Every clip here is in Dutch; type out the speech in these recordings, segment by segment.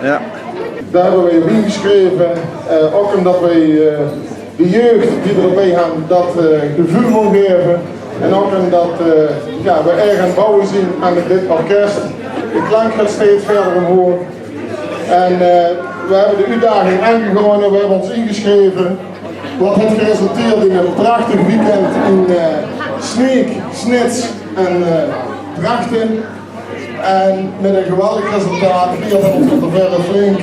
Ja. Daar hebben wij op ingeschreven, ook omdat wij de jeugd die erbij gaan dat gevoel mogen geven. En ook omdat we erg aan het bouwen zien aan dit orkest. De klank gaat steeds verder omhoog. En we hebben de uitdaging aangegaan en we hebben ons ingeschreven. Wat heeft geresulteerd in een prachtig weekend in sneek, snits en drachten. En met een geweldig resultaat. Hier hebben we tot de verre flink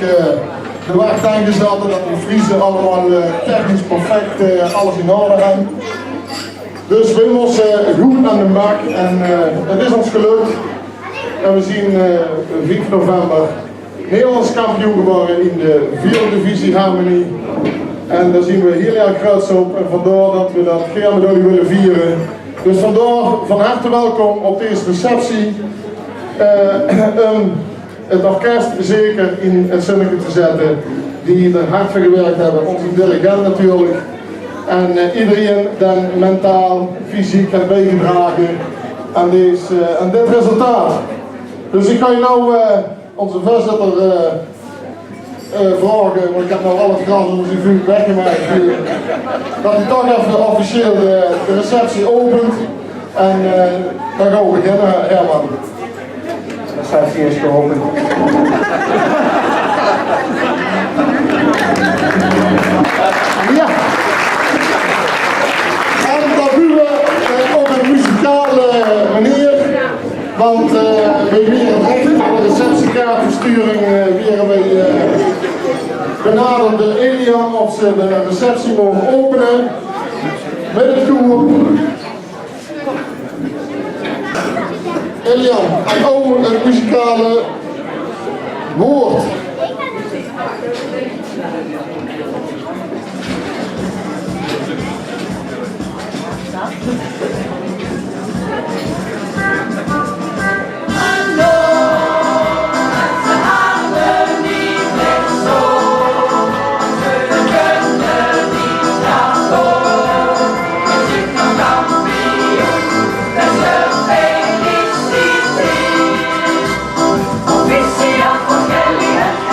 de wacht aangezet en dat de Friesen allemaal technisch perfect alles in orde hebben. Dus we moesten goed aan de bak en het is ons gelukt. En we zien 5 november Nederlands kampioen geworden in de 4e divisie Harmonie. En daar zien we heel erg groot op en vandaar dat we dat Germedolie willen vieren. Dus vandaar van harte welkom op deze receptie. Het orkest zeker in het zonnetje te zetten die er hard voor gewerkt hebben. Onze dirigent natuurlijk. En iedereen dan mentaal, fysiek heeft bijgedragen aan dit resultaat. Dus ik ga je nou onze voorzitter vragen, want ik heb nou al het gras onder zijn vuur weggemaakt, dat hij toch even officieel de receptie opent. En dan gaan we beginnen, Herman. De receptie is geopend. Ja. En dat doen we op een muzikale manier, want wij weer het recht van de receptiekaartversturing weer wij benaderen Elian of ze de receptie mogen openen met het koer. Elian, en over het muzikale woord. Officieel voor Kelly.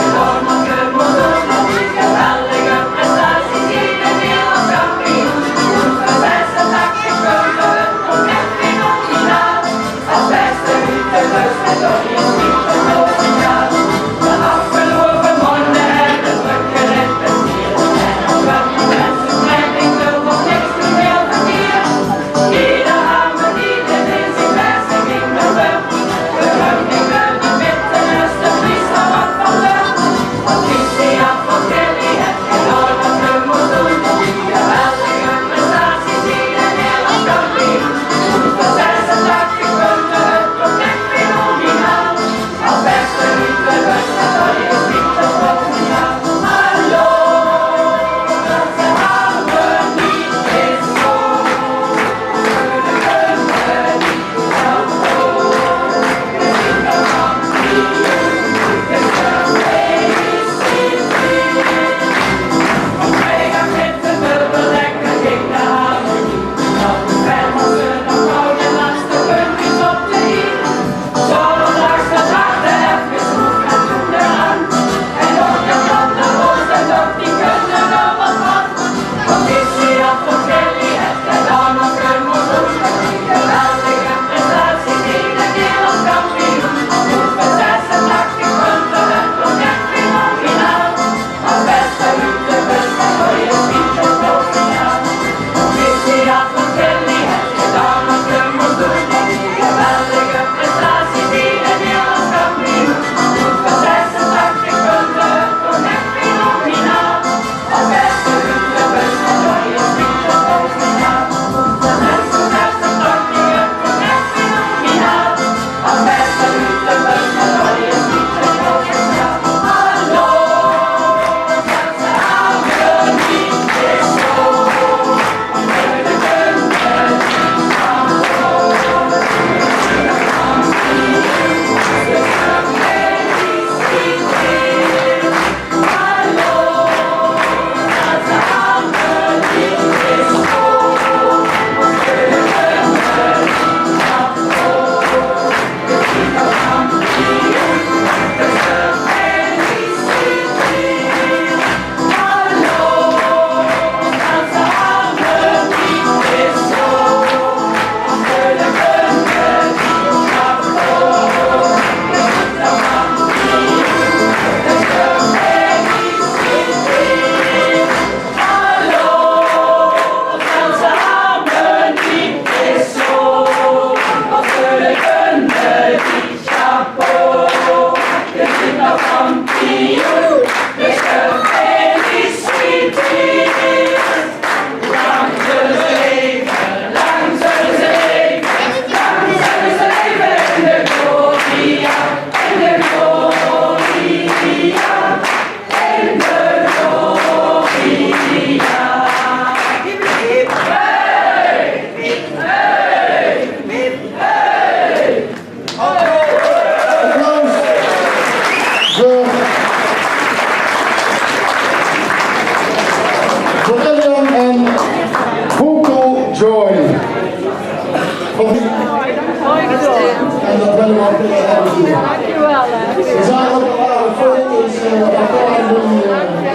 Dankjewel. We zijn ook al aardig vol, dus elkaar doen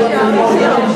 bedankt voor dit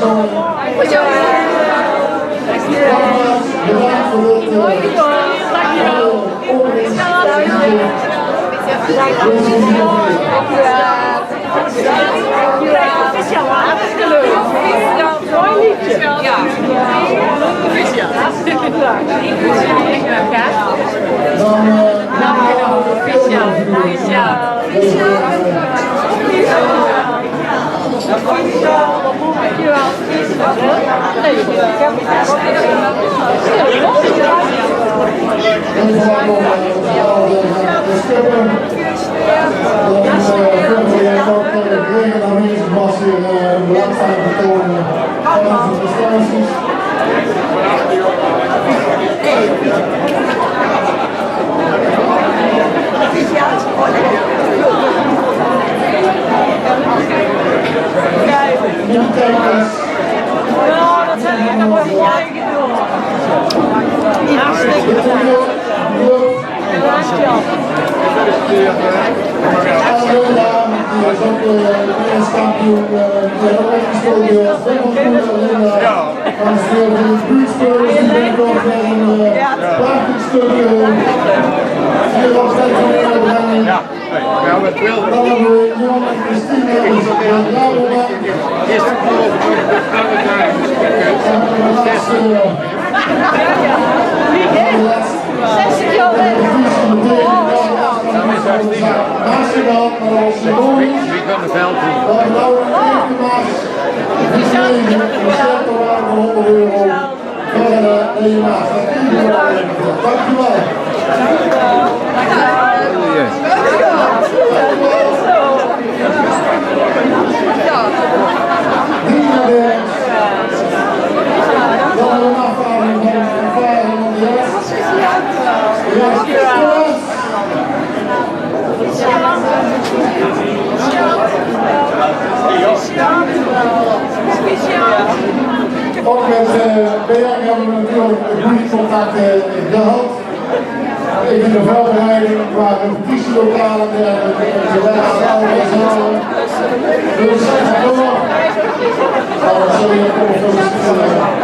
Ook met BR hebben we natuurlijk goede contacten gehad. In de voorbereiding qua repetitielokalen en dergelijke. Dus dat door. Nou, dat zullen we ook feliciteren.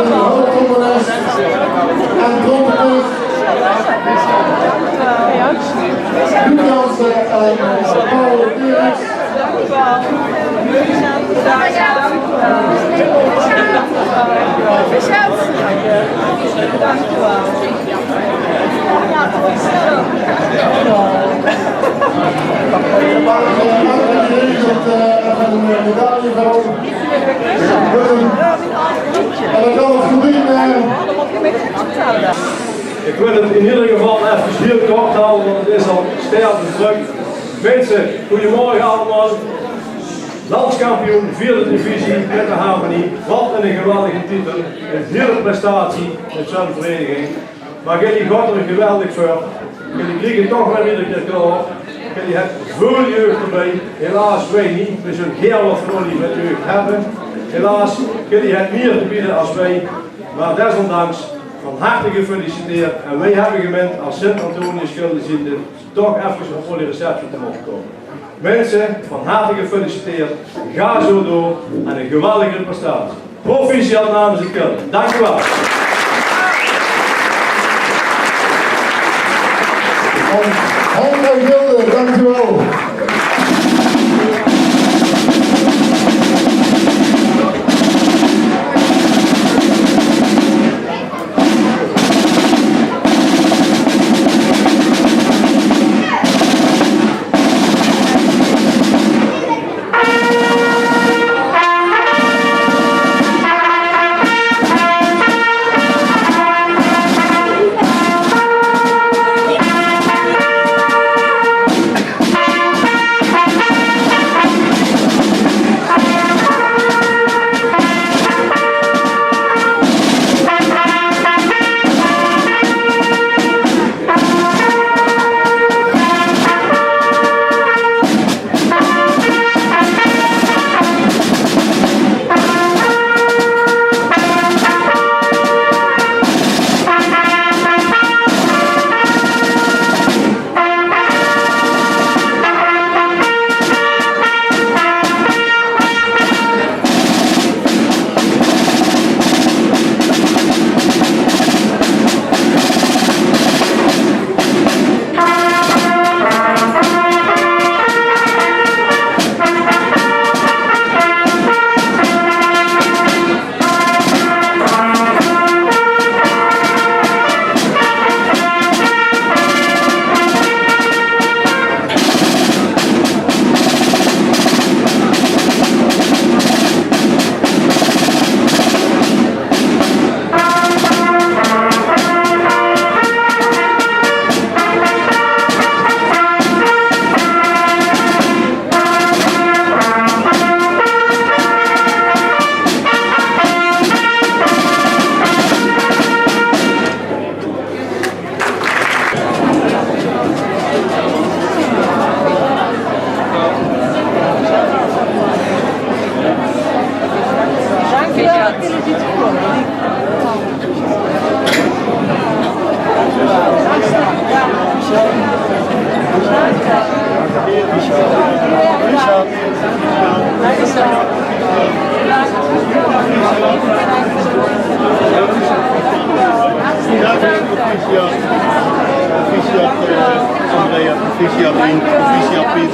De hoofdcomponist en trompetist. Lucas en Paul Dirks. Ik wil het in ieder geval even heel kort houden, want het is al stervend druk. Mensen, goedemorgen allemaal. Landskampioen, 4e divisie met de Harmonie. Wat een geweldige titel. Een hele prestatie met zo'n vereniging. Maar jullie gaat er geweldig voor. Jullie kriegen toch wel iedere keer klaar. Jullie hebben veel jeugd erbij. Helaas wij niet. We zullen heel wat van jullie met jeugd hebben. Helaas, jullie hebben meer te bieden als wij. Maar desondanks van harte gefeliciteerd. En wij hebben gemeend als Sint-Antonius Schilderziende toch even op jullie receptie te mogen komen. Mensen, van harte gefeliciteerd. Ga zo door en een geweldige prestatie. Proficiat namens het Kilden. Dank u wel. Handen Gilden, dank u wel. Andrea, proficiat Lien, proficiat Piet.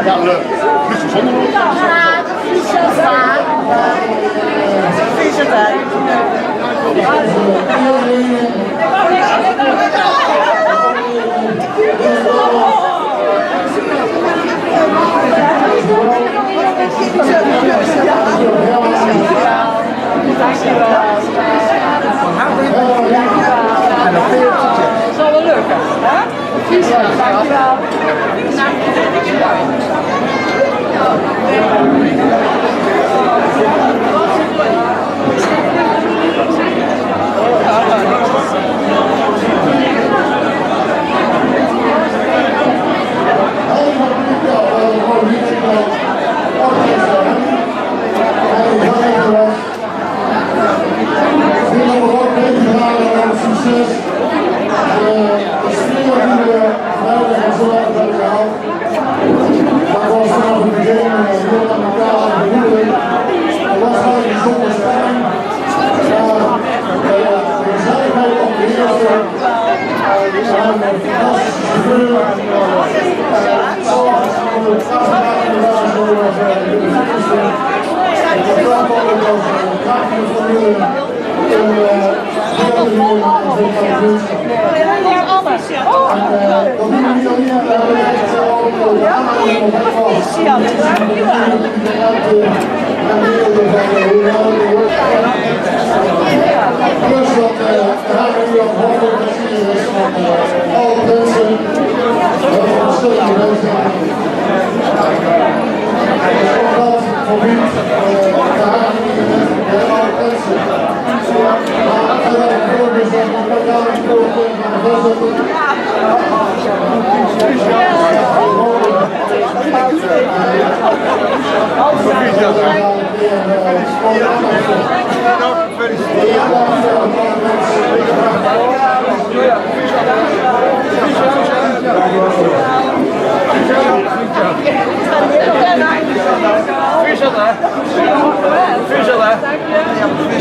Ja, leuk. Plus zonder nog. Zal wel lukken, hè? Dankjewel. Ja,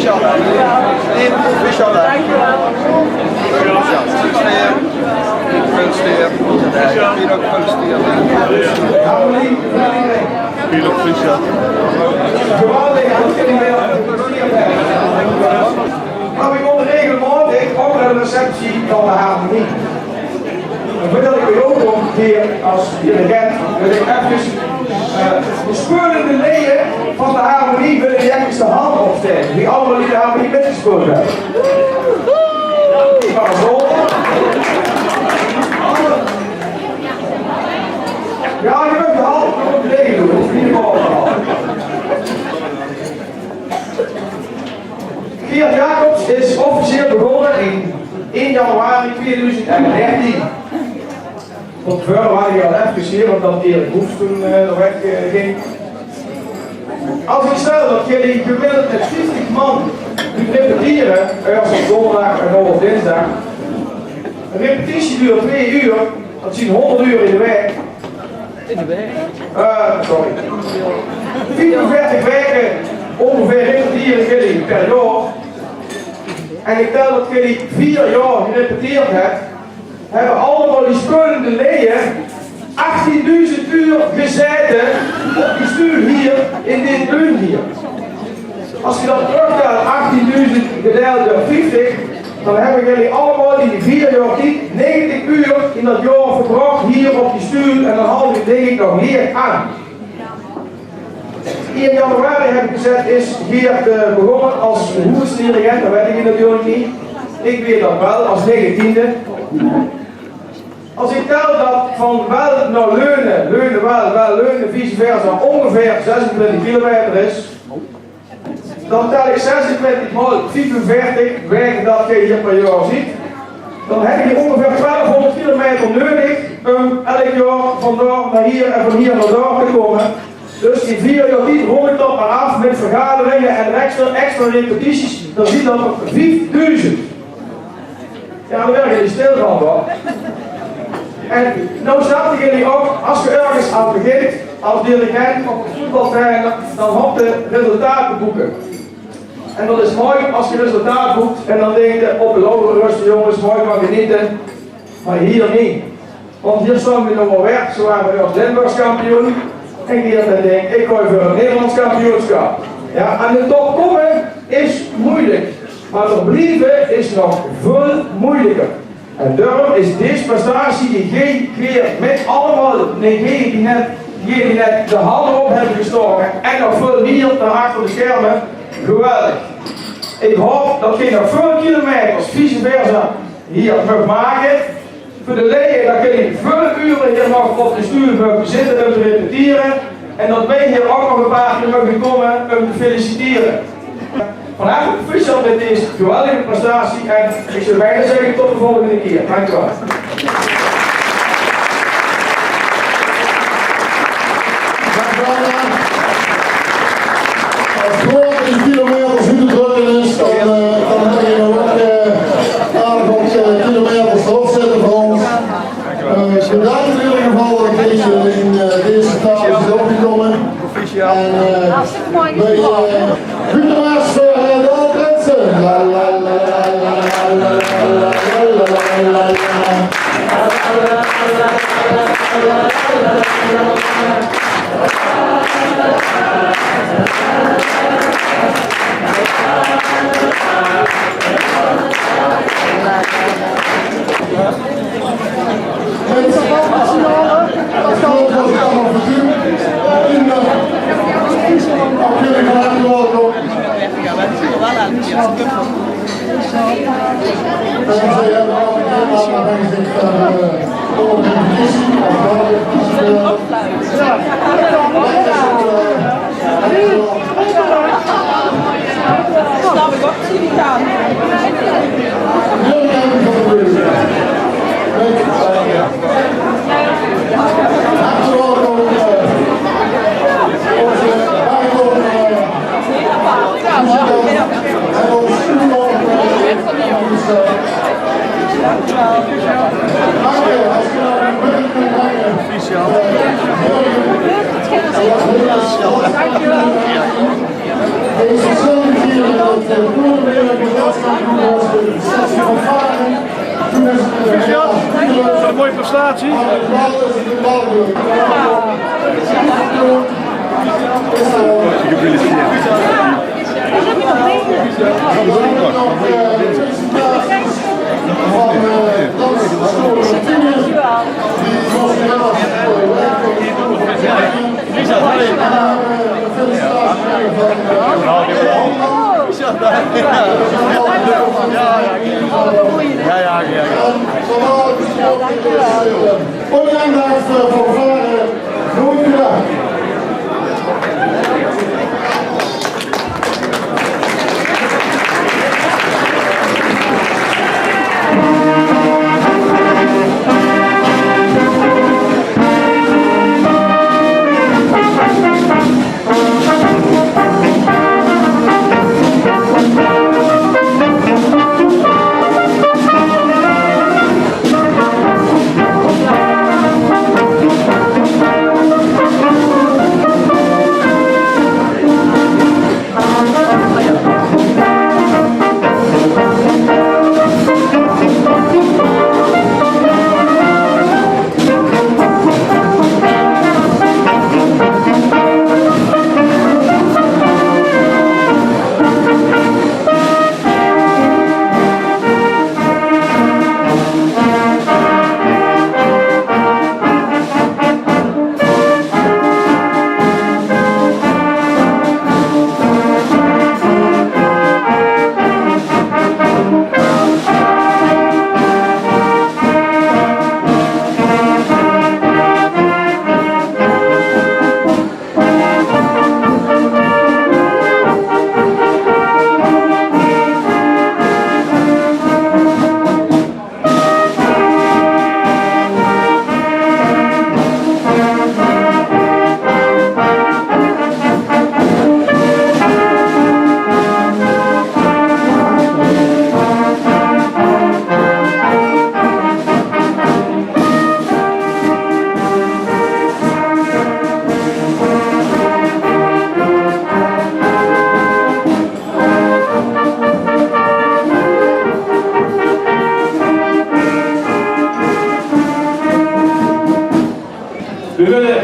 Proficiat. Proficiat. Dankjewel. Succes. Gefeliciteerd. Hier ook gefeliciteerd. Hier ook proficiat. Maar we komen regelmatig ook naar de receptie van de harmonie. En voordat ik weer opkom hier als dirigent, wil ik even de spelende leden van de harmonie willen die even de hand opsteken. Die allemaal die de harmonie metgespeeld hebben. Maar zo. Ja, je moet de hand op de leden doen, dat is niet de Geert Jacobs is officieel begonnen in 1 januari 2013. Tot verder waren hij al even hier, want dan Erik Hoefs toen weg ging. Als ik stel dat jullie gemiddeld met 50 man nu repeteren, ergens op donderdag en op dinsdag. Een repetitie duurt 2 uur, dat zien 100 uur in de week. Sorry. 44 weken ongeveer repeteren jullie per jaar. En ik tel dat jullie 4 jaar gerepeteerd hebben allemaal die spelende leden 18.000 uur gezeten op die stuur hier in dit punt hier. Als je dat terugtelt, 18.000 gedeeld door 50, dan hebben jullie allemaal in die 4 jaar tijd 90 uur in dat jaar verbracht hier op die stuur en dan haal je denk ik nog meer aan. 1 januari heb ik gezegd is Geert begonnen als hoersdirigent, dat weet ik natuurlijk niet. Ik weet dat wel, als 19e. Als ik tel dat van wel naar Leunen wel, Leunen vice versa ongeveer 26 kilometer is, dan tel ik 26 mal 45 weken dat je hier per jaar ziet. Dan heb je ongeveer 1200 kilometer nodig om elk jaar van daar naar hier en van hier naar daar te komen. Dus in 4 jaar tijd rond ik dat maar af met vergaderingen en extra repetities, dan zie je dat op 5000. Ja, dan werden jullie stil van hoor. En nou zaten jullie ook, als je ergens aan begint, als dirigent op de voetbalterrein, dan hoopt de resultaten boeken. En dat is mooi als je resultaat boekt en dan denk je op de lopende rust, jongens, mooi maar genieten. Maar hier niet. Want hier staan we nog wel weg, zo waren we als Limburgs kampioen. En die dan denkt, ik gooi voor een Nederlands kampioenschap. Ja, aan de top komen is moeilijk. Maar nog blijven is nog veel moeilijker. En daarom is deze prestatie die geen keer met allemaal die net de handen op hebben gestoken en nog veel meer naar achter de schermen, geweldig. Ik hoop dat je nog veel kilometers vice versa hier mag maken. Voor de leden dat jullie veel uren hier nog op de stuur mogen zitten om te repeteren. En dat wij hier ook nog een paar keer mogen komen om te feliciteren. Van harte proficiat met deze geweldige prestatie en ik zou bijna zeggen tot de volgende keer. Dank u wel. Als grote kilometers hoe te drukken is, dan heb je nog aardig wat kilometers erop zitten voor ons. Bedankt in ieder geval dat ik in deze taal is opgekomen. En Goedemiddag voor de Alprensen. La la la la la la la la la Snap ik ook, zie die gaan. Proficiat. mooie prestatie. Ondanks voor varen, nooit gedaan.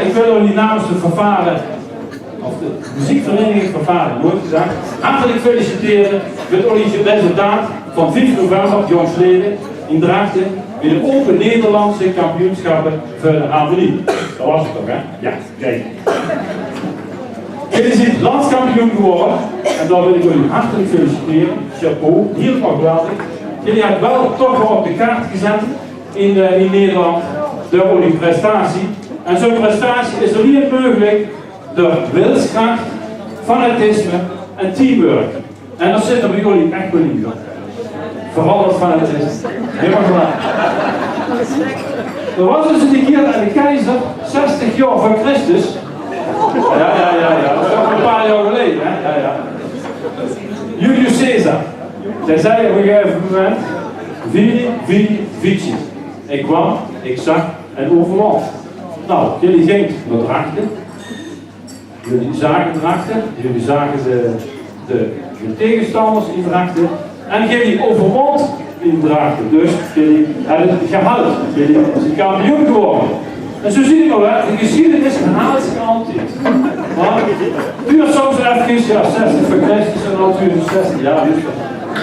Ik wil jullie namens de fanfare, of de muziekvereniging fanfare, nooit gezegd, hartelijk feliciteren met het resultaat van 5 november jongsleden in Drachten bij de Open Nederlandse kampioenschappen voor de harmonie. Dat was het toch, hè? Ja, kijk. Jullie zijn landskampioen geworden en daar wil ik jullie hartelijk feliciteren. Chapeau, helemaal geweldig. Jullie hebben wel toch wel op de kaart gezet in Nederland door jullie prestatie. En zo'n prestatie is alleen mogelijk door wilskracht, fanatisme en teamwork. En dat zit er bij jullie echt wel in. Vooral dat fanatisme. Helemaal klaar. Er was dus een keer de keizer 60 jaar voor Christus. Ja. Dat is toch een paar jaar geleden, hè? Ja. Julius Caesar. Zij zei op een gegeven moment: Vini, vici. Ik kwam, ik zag en overwon. Nou, jullie gingen naar Drachten. Jullie zagen Drachten. Jullie zagen de tegenstanders in Drachten. En jullie overwon in Drachten. Dus jullie hebben het gehaald. Jullie zijn kampioen geworden. En zo zie je nog wel, de geschiedenis herhaalt zich altijd. Maar het duurt soms even, ja, 60 voor Christus en dan duurt het 60 jaar. Dus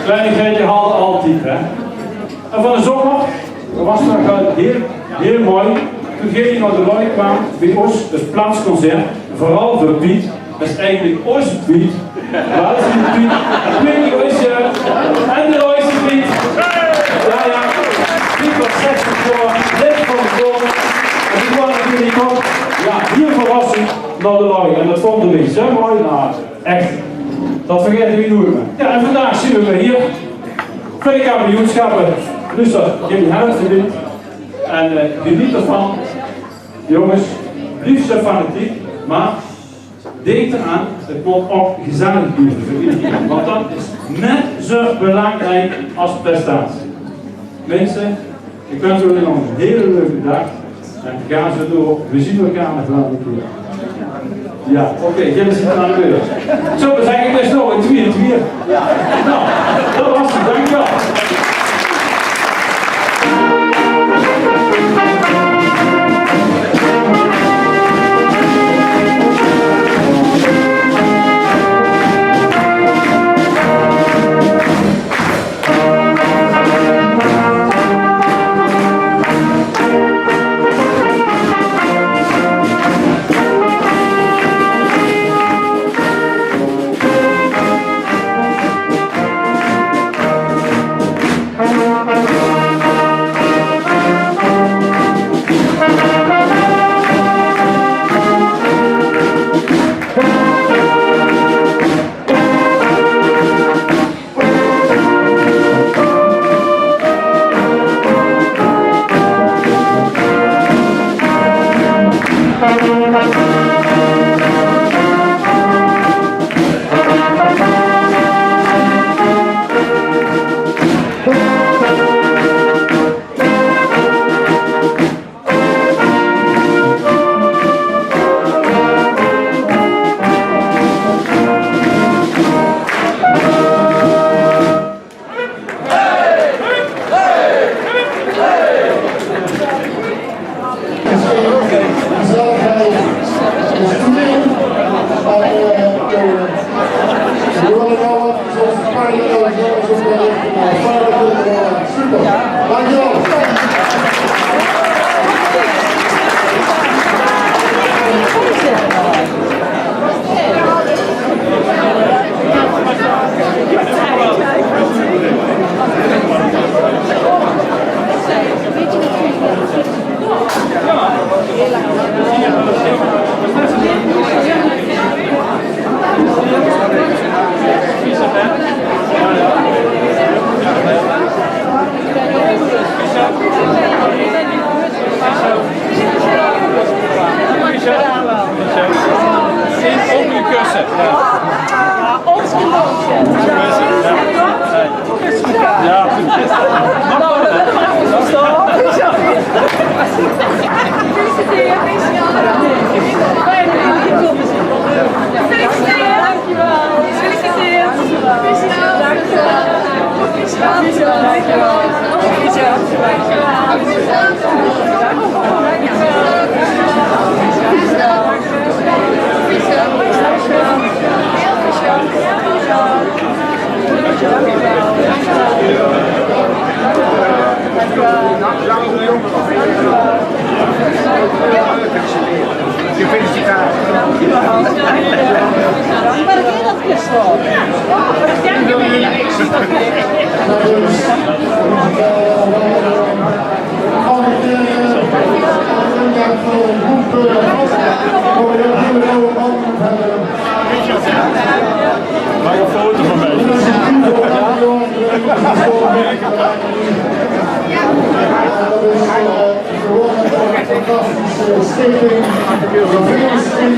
kleinigheidje hadden altijd, hè. En van de zomer, dat was nog heel mooi. Toen jullie naar de Looi kwamen, bij ons het plaatsconcert, vooral voor Piet, dat is eigenlijk onze Piet. Waar is die Piet? Piet is en de Looise Piet. Ja, Piet was 60 jaar, lid van de koor. En die kwam natuurlijk ook, ja, hier verrassing naar de Looi. En dat vonden we zo mooi, nou, echt. Dat vergeten we nooit meer. Ja, en vandaag zien we hier voor de kampioenschappen. Dus dat jullie helft wint. En geniet ervan. Jongens, liefst fanatiek, maar denk eraan, het moet ook gezellig blijven voor iedereen. Want dat is net zo belangrijk als prestatie. Mensen, ik wens jullie nog een hele leuke dag. En gaan ze door. We zien elkaar nog wel een keer. Ja, oké, jullie zitten aan de beurt. Zo, dan zeg ik dus nog een tweet. Nou, dat was het, dankjewel. Dat is gewonnen door een fantastische stichting. De Vriendenstichting.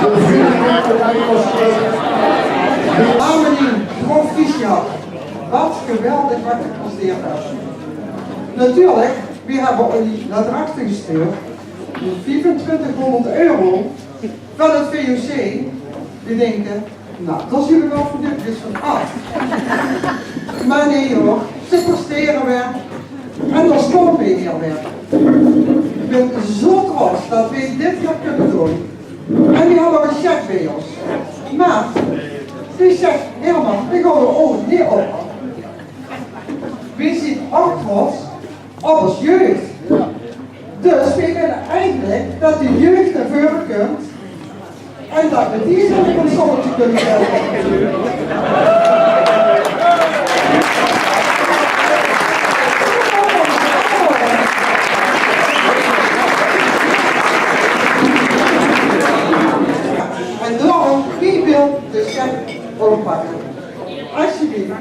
De Vriendenstichting. Amelien, proficiat. Wat geweldig wat je gepresteerd hebt. Natuurlijk, we hebben jullie naar erachter gestuurd. 2500 euro van het VOC. Die denken, nou, dat is jullie wel verdubbeld van af. Maar nee hoor, ze presteren weer. En dan stoppen we hier weer. Ik ben zo trots dat we dit jaar kunnen doen. En die hebben een check bij ons. Maar, die zegt helemaal, die gaan we ook niet op. We zien ook trots op ons jeugd. Dus we willen eigenlijk dat de jeugd naar voren komt en dat we die zo'n consoletje kunnen helpen. En daarom, wie wil de check oppakken? Alsjeblieft.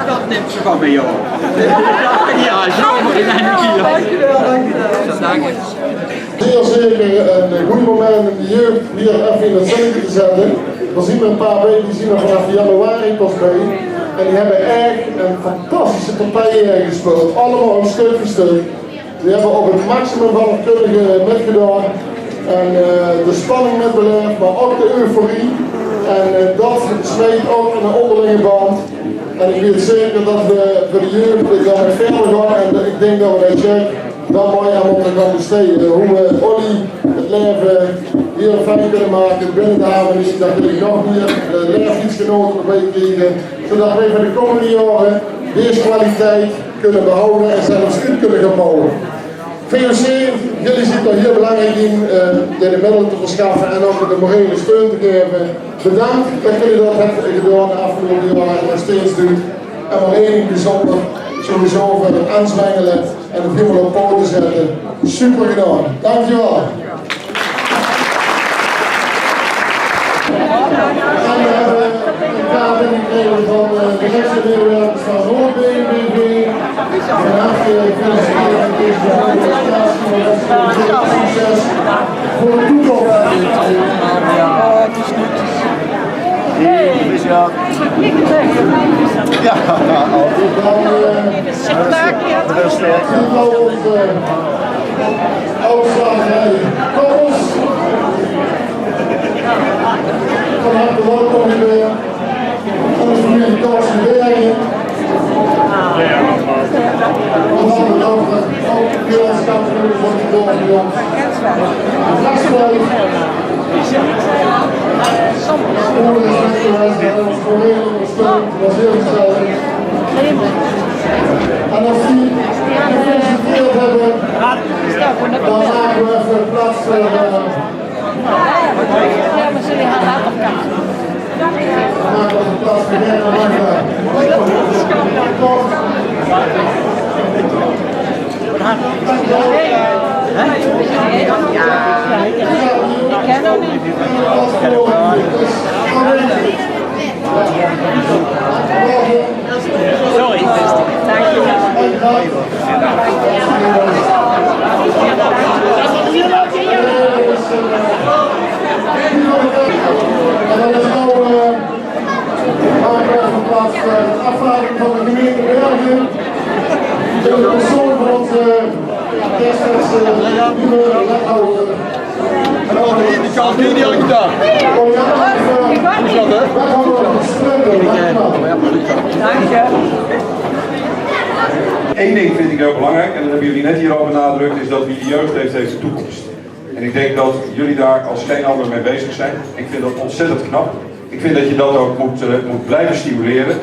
Dat neemt ze van mij, joh. Ja, zo in een kilo. Dank je. Zeer zeker een goed moment om de jeugd hier even in het zonnetje te zetten. We zien een paar weken, die zien er vanaf januari pas bij. En die hebben echt een fantastische partij gespeeld. Allemaal een stuk voor stuk. Die hebben op het maximum van het kundige metgedaan. En de spanning met beleefd, maar ook de euforie. En dat smeet ook in een onderlinge band. En ik weet zeker dat we voor de jeugd daarmee verder gaan. En ik denk dat we dat check dan mooi aan moeten gaan besteden. Hoe we Olly het leven heel fijn kunnen maken binnen de haven. Dat jullie nog meer leeftietsgenoten bij krijgen. Zodat we voor de komende jaren deze kwaliteit kunnen behouden en zelfs uit kunnen gaan bouwen. VOC, jullie zitten er heel belangrijk in de middelen te verschaffen en ook de morele steun te geven. Bedankt dat jullie dat hebben gedaan de afgelopen jaren en nog steeds doen. En maar één ding bijzonder, sowieso voor het aanzwengelen en het helemaal op poten zetten. Super gedaan. Dankjewel. En we hebben een kaart gekregen van de rechtse medewerkers van Noord-BNBV. En hartelijk feliciteren met deze prestatie en succes voor de toekomst. Ja, Koppels. Van harte welkom weer. Onze familie Koppels weer. We hadden ook heel erg kampioen voor de dorp. Gastelijk. School is weg geweest, en ons moreel ondersteund, was heel gezellig. En als die gefeliciteerd hebben, dan maken we even plaats voor Ja, maar zullen gaan later kaarten? dan maken we even plaats voor Gerda Magda. Ik ken hem niet. Sorry. En dan is nou maken we even plaats voor de afvaarding van de gemeente Bergen. De persoon van onze destijds nieuwe wethouder. Die kant die elke dag. Eén ding vind ik heel belangrijk, en dat hebben jullie net hier al benadrukt, is dat wie de jeugd heeft, heeft de toekomst. En ik denk dat jullie daar als geen ander mee bezig zijn. Ik vind dat ontzettend knap. Ik vind dat je dat ook moet blijven stimuleren.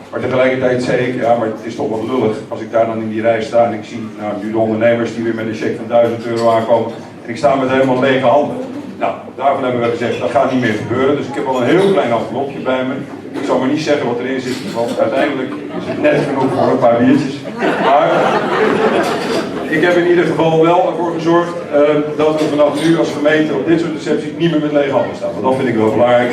Maar tegelijkertijd zei ik, ja, maar het is toch wat lullig als ik daar dan in die rij sta en ik zie nu de ondernemers die weer met een cheque van €1000 aankomen en ik sta met helemaal lege handen. Nou, daarvan hebben we gezegd, dat gaat niet meer gebeuren, dus ik heb al een heel klein envelopje bij me. Ik zal maar niet zeggen wat erin zit, want uiteindelijk is het net genoeg voor een paar biertjes. Maar ik heb in ieder geval wel ervoor gezorgd dat we vanaf nu als gemeente op dit soort recepties niet meer met lege handen staan. Want dat vind ik wel belangrijk.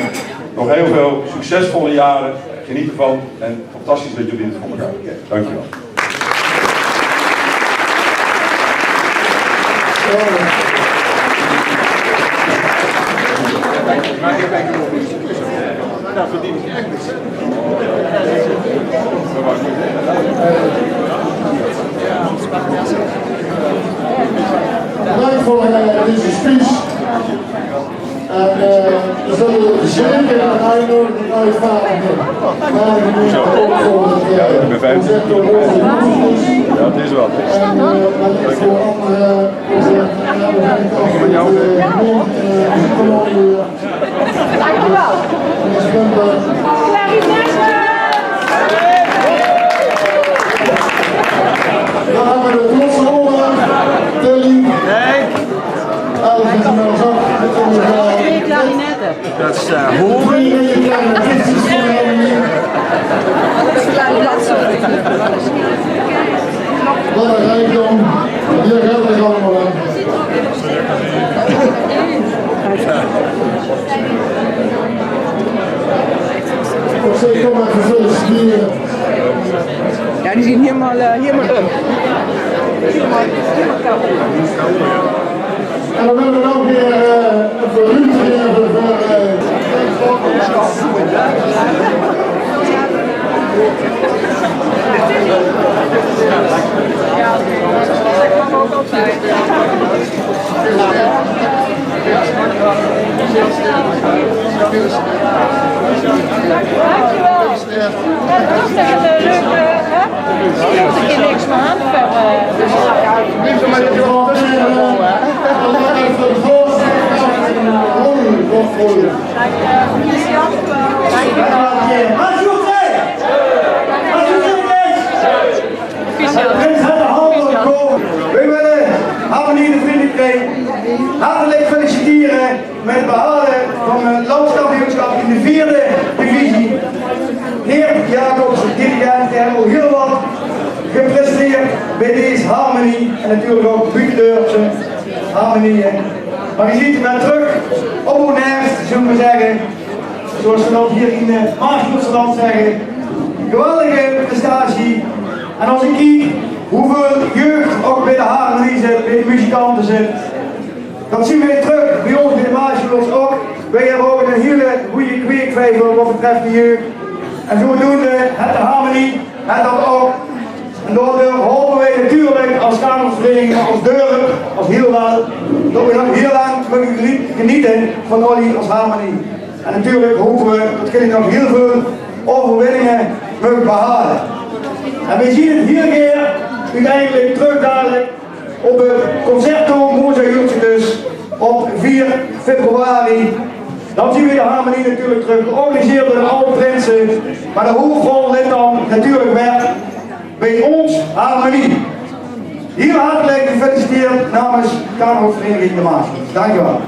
Nog heel veel succesvolle jaren, geniet ervan en fantastisch dat jullie dit voor elkaar hebben. Dankjewel. Daar verdien ik echt niks. Bedankt voor deze speech. En we zullen zeker een uitnodiging uitvaren. Maar we moeten ook voor het concept door onze emoties. Ja, het is wat. En dat is voor andere Dankjewel. Dan hebben we de trotse oren. Tilly. Alles is inmiddels op. Twee klarinetten. Dat is Drie klarinetten voor Harmonie. Wat een rijkdom. Hier geldt het allemaal aan. Ik kom even feliciteren. Ja, die zien helemaal En dan willen we ook weer voor Ruud geven voor We willen Harmonie de Vriendenkring hartelijk feliciteren met het behalen van een landskampioenschap in de 4e divisie. Heer Jacobs, dirigent, die hebben al heel wat gepresteerd bij deze Harmonie en natuurlijk ook Buitendeurse Harmonie. Maar je ziet hem terug op Bonaire, zullen we zeggen, zoals we dat hier in Maasgoedseland zeggen. Geweldige prestatie. En als ik kijk hoeveel jeugd ook bij de Harmonie zit, bij de muzikanten zit, dan zien we weer terug bij ons bij de Maasgoeders ook. Wij hebben ook een hele goede kweekvijver wat betreft de jeugd. En zodoende het de Harmonie, het dat ook. En daardoor hopen wij natuurlijk als kamervereniging, als Deuren, als Hielwel, dat we nog heel lang mogen genieten van jullie als Harmonie. En natuurlijk hopen we dat jullie nog heel veel overwinningen mogen behalen. En we zien het hier weer uiteindelijk terug dadelijk op het Concerto Mozart dus op 4 februari. Dan zien we de Harmonie natuurlijk terug, georganiseerd door de Oude Prinsen. Maar de hoofdrol ligt dan natuurlijk weg bij ons Harmonie. Hier hartelijk gefeliciteerd namens Kamervereniging de Maas. Dankjewel.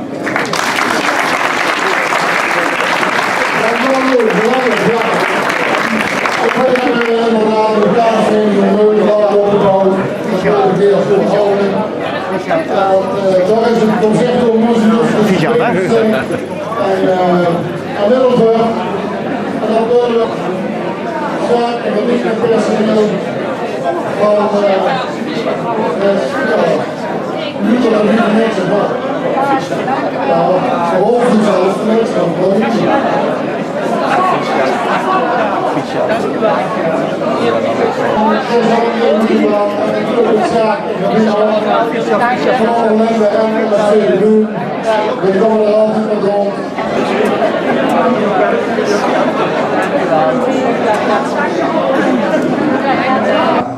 Daar is het Concerto Mozart en Middelburg. En dan willen we zaken en niet met personeel van niet tot een nieuwe mensen van. Nou, ze hoofden zelfs de mensen van politie. We komen er altijd met rond.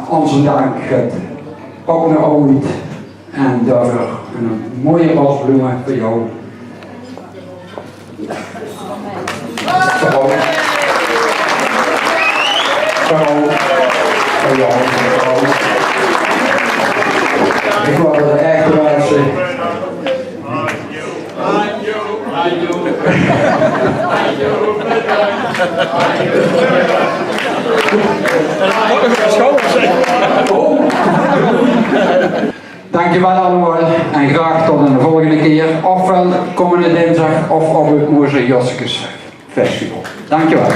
Onze dank gaat ook naar ooit en daarvoor een mooie bosbloemen voor jou. Voor jou. Ik wou er echt luisteren. Dankjewel allemaal en graag tot een volgende keer, ofwel komende dinsdag of op het Moerse Joskes Festival. Dankjewel.